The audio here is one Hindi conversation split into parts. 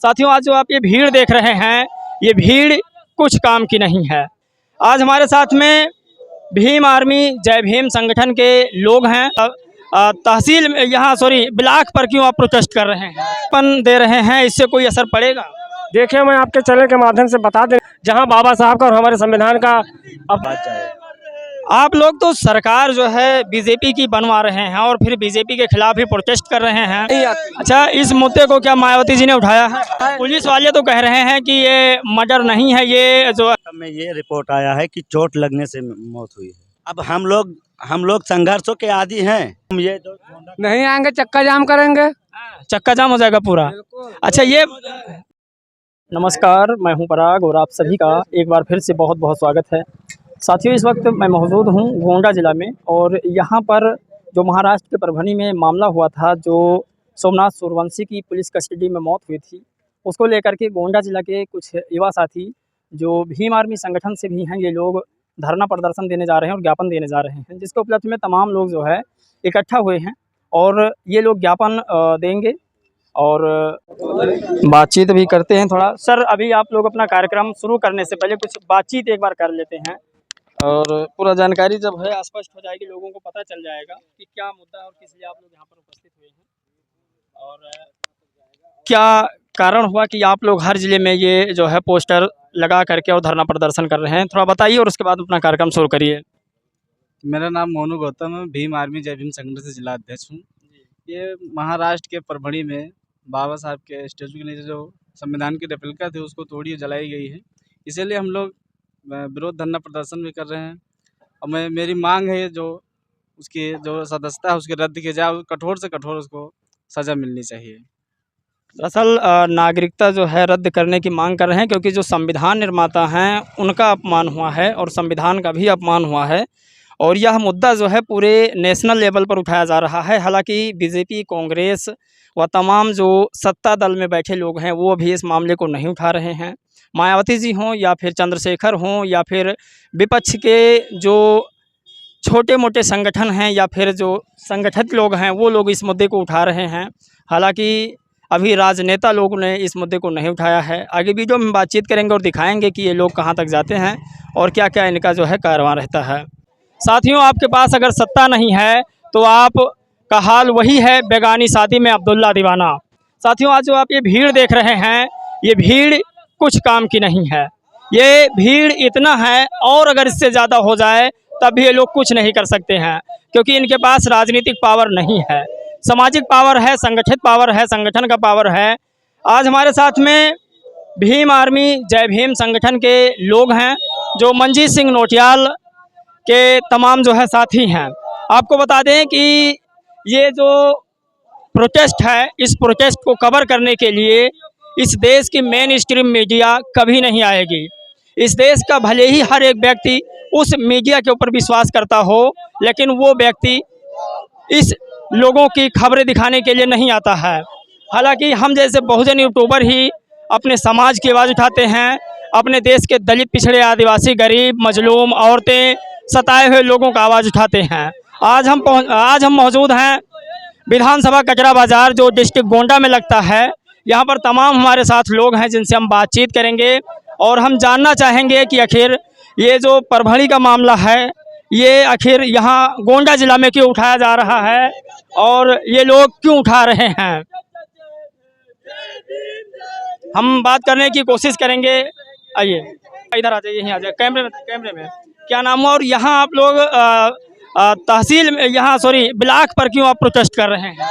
साथियों, आज जो आप ये भीड़ देख रहे हैं, ये भीड़ कुछ काम की नहीं है। आज हमारे साथ में भीम आर्मी जय भीम संगठन के लोग हैं। तहसील ब्लॉक पर क्यों आप प्रोटेस्ट कर रहे हैं, पन दे रहे हैं, इससे कोई असर पड़ेगा? देखिए, मैं आपके चैनल के माध्यम से बता दें, जहां बाबा साहब का और हमारे संविधान का बात जाए। आप लोग तो सरकार जो है बीजेपी की बनवा रहे हैं और फिर बीजेपी के खिलाफ ही प्रोटेस्ट कर रहे हैं। अच्छा, इस मुद्दे को क्या मायावती जी ने उठाया है? पुलिस वाले तो कह रहे हैं कि ये मर्डर नहीं है, ये जो में ये रिपोर्ट आया है कि चोट लगने से मौत हुई है। अब हम लोग संघर्षों के आदी हैं। हम ये जो नहीं आएंगे, चक्का जाम करेंगे, चक्का जाम हो जाएगा पूरा। अच्छा, ये नमस्कार, मैं हूं पराग और आप सभी का एक बार फिर से बहुत बहुत स्वागत है। साथियों, इस वक्त मैं मौजूद हूं गोंडा ज़िला में और यहां पर जो महाराष्ट्र के परभणी में मामला हुआ था, जो सोमनाथ सूर्यवंशी की पुलिस कस्टडी में मौत हुई थी, उसको लेकर के गोंडा ज़िला के कुछ युवा साथी जो भीम आर्मी संगठन से भी हैं, ये लोग धरना प्रदर्शन देने जा रहे हैं और ज्ञापन देने जा रहे हैं, जिसके उपलक्ष्य में तमाम लोग जो है इकट्ठा हुए हैं और ये लोग ज्ञापन देंगे और बातचीत भी करते हैं थोड़ा। सर, अभी आप लोग अपना कार्यक्रम शुरू करने से पहले कुछ बातचीत एक बार कर लेते हैं और पूरा जानकारी जब है स्पष्ट हो जाएगी, लोगों को पता चल जाएगा कि क्या मुद्दा है और किस लिए आप लोग यहाँ पर उपस्थित हुए हैं और क्या कारण हुआ कि आप लोग हर ज़िले में ये जो है पोस्टर लगा करके और धरना प्रदर्शन कर रहे हैं। थोड़ा बताइए और उसके बाद अपना कार्यक्रम शुरू करिए। मेरा नाम मोनू गौतम है, भीम आर्मी जय भीम संगठन से जिला अध्यक्ष हूँ। ये महाराष्ट्र के परभणी में बाबा साहब के स्टैचू के नीचे जो संविधान की रेप्लिका थी, उसको तोड़ी जलाई गई है। इसीलिए हम लोग विरोध धरना प्रदर्शन भी कर रहे हैं और मेरी मांग है जो उसकी जो सदस्यता है उसकी रद्द की जाए, कठोर से कठोर उसको सज़ा मिलनी चाहिए। दरअसल नागरिकता जो है रद्द करने की मांग कर रहे हैं, क्योंकि जो संविधान निर्माता हैं उनका अपमान हुआ है और संविधान का भी अपमान हुआ है और यह मुद्दा जो है पूरे नेशनल लेवल पर उठाया जा रहा है। हालांकि बीजेपी, कांग्रेस व तमाम जो सत्ता दल में बैठे लोग हैं वो भी इस मामले को नहीं उठा रहे हैं। मायावती जी हों या फिर चंद्रशेखर हों या फिर विपक्ष के जो छोटे मोटे संगठन हैं या फिर जो संगठित लोग हैं, वो लोग इस मुद्दे को उठा रहे हैं। हालांकि अभी राजनेता लोगों ने इस मुद्दे को नहीं उठाया है। आगे वीडियो में बातचीत करेंगे और दिखाएंगे कि ये लोग कहाँ तक जाते हैं और क्या क्या इनका जो है कारवां रहता है। साथियों, आपके पास अगर सत्ता नहीं है तो आप का हाल वही है बेगानी शादी में अब्दुल्ला दीवाना। साथियों, आज जो आप ये भीड़ देख रहे हैं, ये भीड़ कुछ काम की नहीं है। ये भीड़ इतना है और अगर इससे ज़्यादा हो जाए तब भी ये लोग कुछ नहीं कर सकते हैं, क्योंकि इनके पास राजनीतिक पावर नहीं है, सामाजिक पावर है, संगठित पावर है, संगठन का पावर है। आज हमारे साथ में भीम आर्मी जय भीम संगठन के लोग हैं जो मंजीत सिंह नोटियाल के तमाम जो है साथी हैं। आपको बता दें कि ये जो प्रोटेस्ट है, इस प्रोटेस्ट को कवर करने के लिए इस देश की मेन स्ट्रीम मीडिया कभी नहीं आएगी। इस देश का भले ही हर एक व्यक्ति उस मीडिया के ऊपर विश्वास करता हो, लेकिन वो व्यक्ति इस लोगों की खबरें दिखाने के लिए नहीं आता है। हालांकि हम जैसे बहुजन यूट्यूबर ही अपने समाज की आवाज़ उठाते हैं, अपने देश के दलित, पिछड़े, आदिवासी, गरीब, मजलूम, औरतें, सताए हुए लोगों का आवाज़ उठाते हैं। आज हम मौजूद हैं विधानसभा कचरा बाज़ार, जो डिस्ट्रिक्ट गोंडा में लगता है। यहाँ पर तमाम हमारे साथ लोग हैं जिनसे हम बातचीत करेंगे और हम जानना चाहेंगे कि आखिर ये जो परभणी का मामला है, ये आखिर यहाँ गोंडा ज़िला में क्यों उठाया जा रहा है और ये लोग क्यों उठा रहे हैं। हम बात करने की कोशिश करेंगे। आइए, इधर आ जाइए, यहीं आ जाइए, कैमरे में क्या नाम है और यहाँ आप लोग तहसील ब्लॉक पर क्यों आप प्रोटेस्ट कर रहे हैं?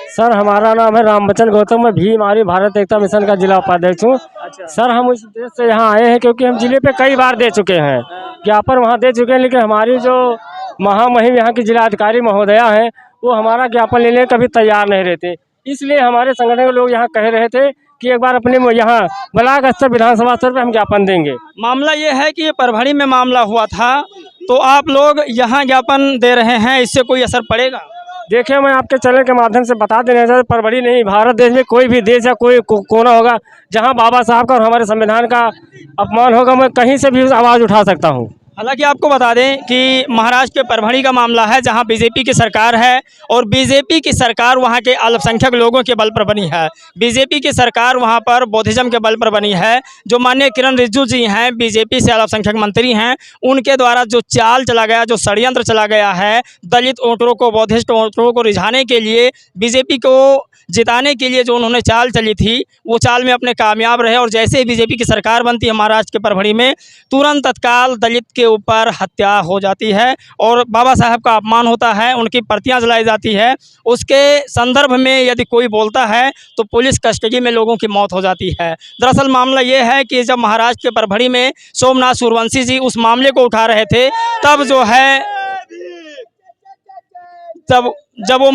सर, हमारा नाम है रामबचन गौतम, मैं भीम आर्मी भारत एकता मिशन का जिला उपाध्यक्ष हूँ। सर, हम उस देश से यहाँ आए हैं क्योंकि हम जिले पे कई बार दे चुके हैं, ज्ञापन वहाँ दे चुके हैं, लेकिन हमारी जो महामहिम यहाँ की जिलाधिकारी महोदया हैं, वो हमारा ज्ञापन लेने कभी तैयार नहीं रहते। इसलिए हमारे संगठन के लोग यहाँ कह रहे थे कि एक बार अपने यहाँ ब्लॉक स्तर, विधानसभा स्तर पर हम ज्ञापन देंगे। मामला ये है कि ये परभणी में मामला हुआ था, तो आप लोग यहाँ ज्ञापन दे रहे हैं, इससे कोई असर पड़ेगा? देखिए, मैं आपके चैनल के माध्यम से बता देना चाहता हूँ, परभणी नहीं, भारत देश में कोई भी देश या कोई कोना होगा जहाँ बाबा साहब का और हमारे संविधान का अपमान होगा, मैं कहीं से भी आवाज़ उठा सकता हूँ। हालांकि आपको बता दें कि महाराष्ट्र के परभणी का मामला है, जहां बीजेपी की सरकार है और बीजेपी की सरकार वहां के अल्पसंख्यक लोगों के बल पर बनी है। बीजेपी की सरकार वहां पर बौद्धिज्म के बल पर बनी है। जो माननीय किरण रिजिजू जी हैं, बीजेपी से अल्पसंख्यक मंत्री हैं, उनके द्वारा जो चाल चला गया, जो षड्यंत्र चला गया है, दलित वोटरों को, बौद्धिस्ट वोटरों को रिझाने के लिए, बीजेपी को जिताने के लिए जो उन्होंने चाल चली थी, वो चाल में अपने कामयाब रहे। और जैसे ही बीजेपी की सरकार बनती है महाराष्ट्र के परभणी में, तुरंत तत्काल दलित के ऊपर हत्या हो जाती है और बाबा साहब का अपमान होता है, उनकी प्रतियां जलाई जाती है। उसके संदर्भ में यदि कोई बोलता है तो पुलिस कस्टडी में लोगों की मौत हो जाती है। दरअसल मामला ये है कि जब महाराष्ट्र के परभणी में सोमनाथ सूर्यवंशी जी उस मामले को उठा रहे थे, तब जो है जब वो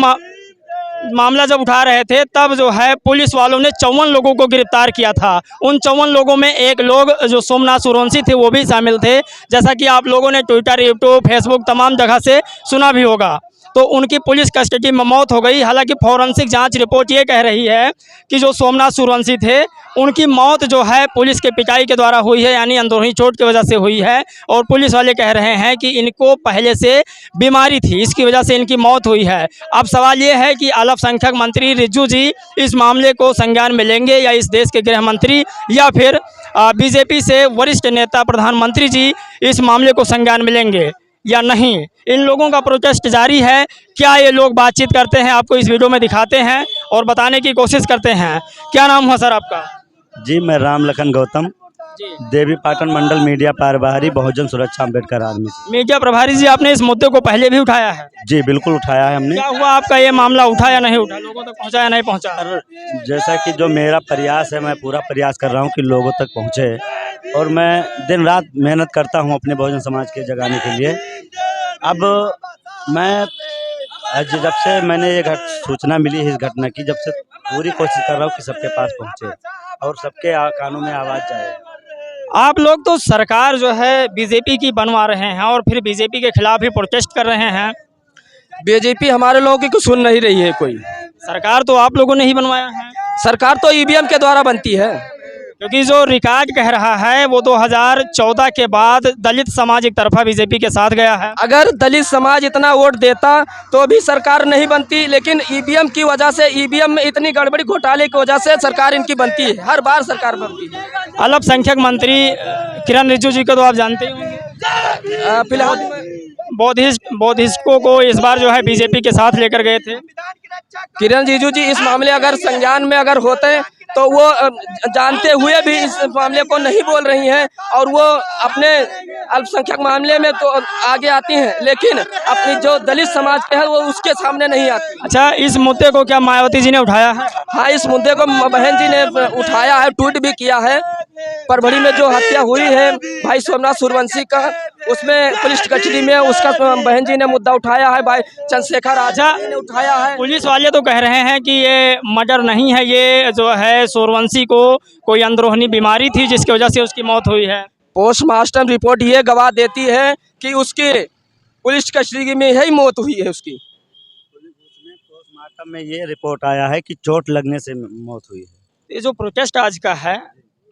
मामला जब उठा रहे थे, तब जो है पुलिस वालों ने 54 लोगों को गिरफ्तार किया था। उन 54 लोगों में एक लोग जो सोमनाथ सूर्यवंशी थे वो भी शामिल थे, जैसा कि आप लोगों ने ट्विटर, यूट्यूब, फेसबुक तमाम जगह से सुना भी होगा। तो उनकी पुलिस कस्टडी में मौत हो गई। हालांकि फॉरेंसिक जांच रिपोर्ट ये कह रही है कि जो सोमनाथ सूर्यवंशी थे, उनकी मौत जो है पुलिस के पिटाई के द्वारा हुई है, यानी अंदरूनी चोट की वजह से हुई है। और पुलिस वाले कह रहे हैं कि इनको पहले से बीमारी थी, इसकी वजह से इनकी मौत हुई है। अब सवाल ये है कि अल्पसंख्यक मंत्री रिजिजू जी इस मामले को संज्ञान में लेंगे, या इस देश के गृह मंत्री, या फिर बीजेपी से वरिष्ठ नेता प्रधानमंत्री जी इस मामले को संज्ञान में लेंगे या नहीं। इन लोगों का प्रोटेस्ट जारी है। क्या ये लोग बातचीत करते हैं, आपको इस वीडियो में दिखाते हैं और बताने की कोशिश करते हैं। क्या नाम हुआ सर आपका? जी, मैं राम लखन गौतम, देवी पाटन मंडल मीडिया प्रभारी, बहुजन सुरक्षा अम्बेडकर आर्मी से। मीडिया प्रभारी जी, आपने इस मुद्दे को पहले भी उठाया है? जी बिल्कुल उठाया है हमने। क्या हुआ आपका ये मामला, उठा या नहीं उठा, लोगों तक पहुंचा या नहीं पहुंचा? जैसा कि जो मेरा प्रयास है, मैं पूरा प्रयास कर रहा हूं कि लोगों तक पहुंचे, और मैं दिन रात मेहनत करता हूं अपने बहुजन समाज के जगाने के लिए। अब मैं जब से मैंने ये सूचना मिली है इस घटना की, जब से पूरी कोशिश कर रहा हूँ कि सबके पास पहुँचे और सबके कानों में आवाज़ जाए। आप लोग तो सरकार जो है बीजेपी की बनवा रहे हैं और फिर बीजेपी के खिलाफ ही प्रोटेस्ट कर रहे हैं। बीजेपी हमारे लोगों की कुछ सुन नहीं रही है। कोई सरकार तो आप लोगों ने ही बनवाया है। सरकार तो ईवीएम के द्वारा बनती है, क्योंकि जो रिकॉर्ड कह रहा है वो 2014 के बाद दलित समाज एक तरफा बीजेपी के साथ गया है। अगर दलित समाज इतना वोट देता तो भी सरकार नहीं बनती, लेकिन ईवीएम की वजह से, ईवीएम में इतनी गड़बड़ी घोटाले की वजह से सरकार इनकी बनती है। हर बार सरकार बनती है। अल्पसंख्यक मंत्री किरण रिजिजू जी को तो आप जानते ही होंगे। फिलहाल बौद्धिस्टों को इस बार जो है बीजेपी के साथ लेकर गए थे। किरण रिजिजू जी इस मामले अगर संज्ञान में अगर होते तो वो जानते हुए भी इस मामले को नहीं बोल रही हैं, और वो अपने अल्पसंख्यक मामले में तो आगे आती हैं, लेकिन अपनी जो दलित समाज के है वो उसके सामने नहीं आती। अच्छा, इस मुद्दे को क्या मायावती जी ने उठाया है? हाँ, इस मुद्दे को बहन जी ने उठाया है, ट्वीट भी किया है। परभणी में जो हत्या हुई है भाई सोमनाथ सूर्यवंशी का, उसमें पुलिस कस्टडी में उसका बहन जी ने मुद्दा उठाया है, भाई चंद्रशेखर आजाद ने उठाया है। पुलिस वाले तो कह रहे हैं कि ये मर्डर नहीं है, ये जो है सूर्यवंशी को कोई अंदरूनी बीमारी थी जिसकी वजह से उसकी मौत हुई है। पोस्टमार्टम रिपोर्ट ये गवाह देती है कि उसकी पुलिस कस्टडी में ही मौत हुई है। उसकी पोस्टमार्टम में ये रिपोर्ट आया है कि चोट लगने से मौत हुई है। ये जो प्रोटेस्ट आज का है,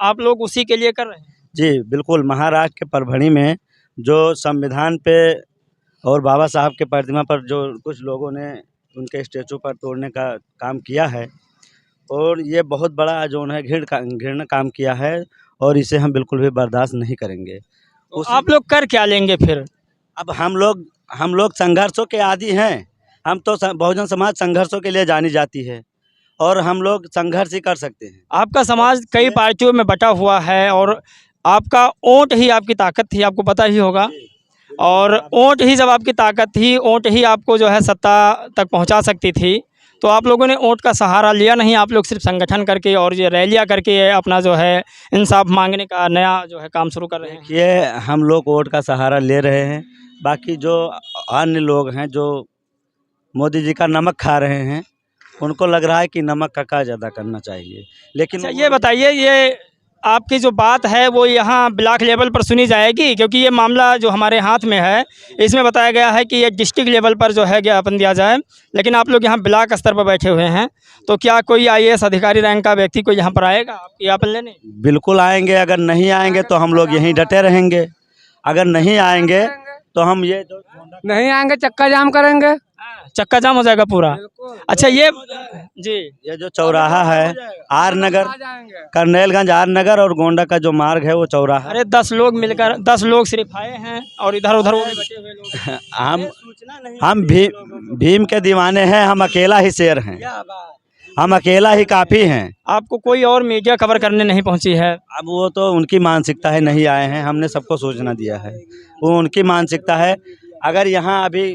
आप लोग उसी के लिए कर रहे हैं? जी बिल्कुल, महाराष्ट्र के परभणी में जो संविधान पे और बाबा साहब के प्रतिमा पर जो कुछ लोगों ने उनके स्टैचू पर तोड़ने का काम किया है, और ये बहुत बड़ा जो है घृणा काम किया है, और इसे हम बिल्कुल भी बर्दाश्त नहीं करेंगे। तो आप लोग कर क्या लेंगे फिर? अब हम लोग संघर्षों के आदी हैं। हम तो बहुजन समाज संघर्षों के लिए जानी जाती है, और हम लोग संघर्ष ही कर सकते हैं। आपका समाज कई पार्टियों में बटा हुआ है, और आपका वोट ही आपकी ताकत थी, आपको पता ही होगा। और वोट ही जब आपकी ताकत थी, वोट ही आपको जो है सत्ता तक पहुंचा सकती थी। तो आप लोगों ने वोट का सहारा लिया नहीं, आप लोग सिर्फ संगठन करके और ये रैलियां करके अपना जो है इंसाफ मांगने का नया जो है काम शुरू कर रहे हैं। ये हम लोग वोट का सहारा ले रहे हैं। बाकी जो अन्य लोग हैं जो मोदी जी का नमक खा रहे हैं, उनको लग रहा है कि नमक का ज़्यादा करना चाहिए। लेकिन अच्छा, ये बताइए, ये आपकी जो बात है वो यहाँ ब्लॉक लेवल पर सुनी जाएगी? क्योंकि ये मामला जो हमारे हाथ में है, इसमें बताया गया है कि ये डिस्ट्रिक्ट लेवल पर जो है ज्ञापन दिया जाए, लेकिन आप लोग यहाँ ब्लॉक स्तर पर बैठे हुए हैं। तो क्या कोई IAS अधिकारी रैंक का व्यक्ति कोई यहाँ पर आएगा ज्ञापन लेने? बिल्कुल आएंगे। अगर नहीं आएंगे तो हम लोग यहीं डटे रहेंगे। अगर नहीं आएंगे तो हम ये जो नहीं आएंगे चक्का जाम करेंगे। चक्का जाम हो जाएगा पूरा। अच्छा ये जी ये जो चौराहा है आर नगर, करनेलगंज आर नगर और गोंडा का जो मार्ग है वो चौराहा। अरे 10 लोग मिलकर 10 लोग सिर्फ आए हैं और इधर उधर वो भी बटे हुए लोग हम भीम के दीवाने हैं, हम अकेला ही शेर हैं, हम अकेला ही काफ़ी हैं। आपको कोई और मीडिया कवर करने नहीं पहुंची है? अब वो तो उनकी मानसिकता है, नहीं आए हैं, हमने सबको सूचना दिया है, वो उनकी मानसिकता है। अगर यहाँ अभी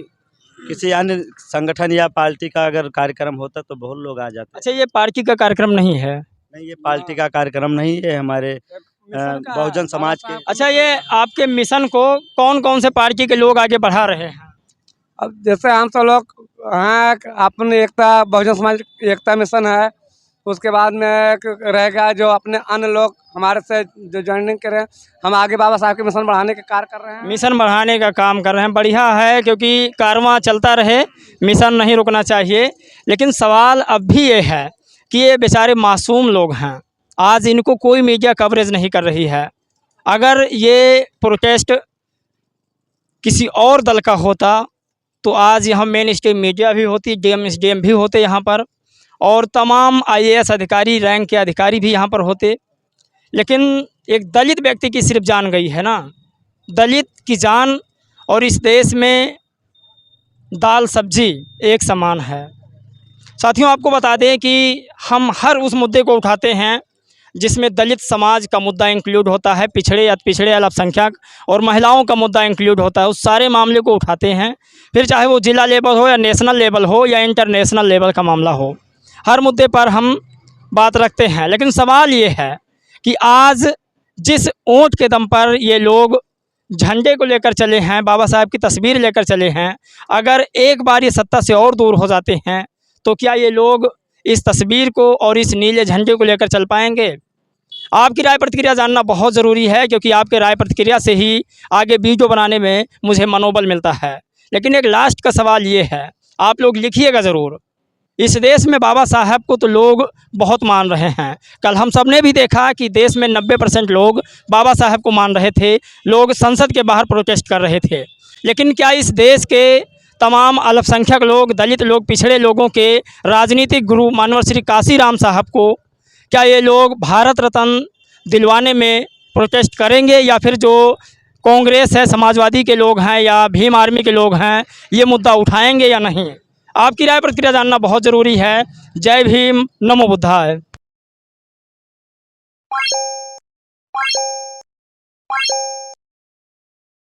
किसी अन्य संगठन या पार्टी का अगर कार्यक्रम होता तो बहुत लोग आ जाते। अच्छा ये पार्टी का कार्यक्रम नहीं है? नहीं, ये पार्टी का कार्यक्रम नहीं है, हमारे बहुजन समाज के। अच्छा ये आपके मिशन को कौन कौन से पार्टी के लोग आगे बढ़ा रहे हैं? अब जैसे हम सब लोग हैं अपने एकता बहुजन समाज एकता मिशन है, उसके बाद में एक रहेगा जो अपने अन्य लोग हमारे से जो ज्वाइनिंग करें, हम आगे बाबा साहब के मिशन बढ़ाने के कार्य कर रहे हैं। मिशन बढ़ाने का काम कर रहे हैं, बढ़िया है, क्योंकि कारवां चलता रहे, मिशन नहीं रुकना चाहिए। लेकिन सवाल अब भी ये है कि ये बेचारे मासूम लोग हैं, आज इनको कोई मीडिया कवरेज नहीं कर रही है। अगर ये प्रोटेस्ट किसी और दल का होता तो आज यहाँ मेन स्ट्रीम मीडिया भी होती, डीएम भी होते यहाँ पर, और तमाम आईएएस अधिकारी रैंक के अधिकारी भी यहाँ पर होते। लेकिन एक दलित व्यक्ति की सिर्फ जान गई है ना, दलित की जान, और इस देश में दाल सब्जी एक समान है। साथियों आपको बता दें कि हम हर उस मुद्दे को उठाते हैं जिसमें दलित समाज का मुद्दा इंक्लूड होता है, पिछड़े अतिपिछड़े अल्पसंख्यक और महिलाओं का मुद्दा इंक्लूड होता है, उस सारे मामले को उठाते हैं, फिर चाहे वो जिला लेवल हो या नेशनल लेवल हो या इंटरनेशनल लेवल का मामला हो, हर मुद्दे पर हम बात रखते हैं। लेकिन सवाल ये है कि आज जिस ऊँट के दम पर ये लोग झंडे को लेकर चले हैं, बाबा साहब की तस्वीर लेकर चले हैं, अगर एक बार ये सत्ता से और दूर हो जाते हैं तो क्या ये लोग इस तस्वीर को और इस नीले झंडे को लेकर चल पाएंगे? आपकी राय प्रतिक्रिया जानना बहुत ज़रूरी है, क्योंकि आपके राय प्रतिक्रिया से ही आगे वीडियो बनाने में मुझे मनोबल मिलता है। लेकिन एक लास्ट का सवाल ये है, आप लोग लिखिएगा ज़रूर, इस देश में बाबा साहब को तो लोग बहुत मान रहे हैं। कल हम सब ने भी देखा कि देश में 90% लोग बाबा साहब को मान रहे थे, लोग संसद के बाहर प्रोटेस्ट कर रहे थे। लेकिन क्या इस देश के तमाम अल्पसंख्यक लोग, दलित लोग, पिछड़े लोगों के राजनीतिक गुरु मानवर श्री काशीराम साहब को क्या ये लोग भारत रत्न दिलवाने में प्रोटेस्ट करेंगे, या फिर जो कांग्रेस है, समाजवादी के लोग हैं या भीम आर्मी के लोग हैं, ये मुद्दा उठाएंगे या नहीं? आपकी राय प्रतिक्रिया जानना बहुत ज़रूरी है। जय भीम, नमो बुद्धाय।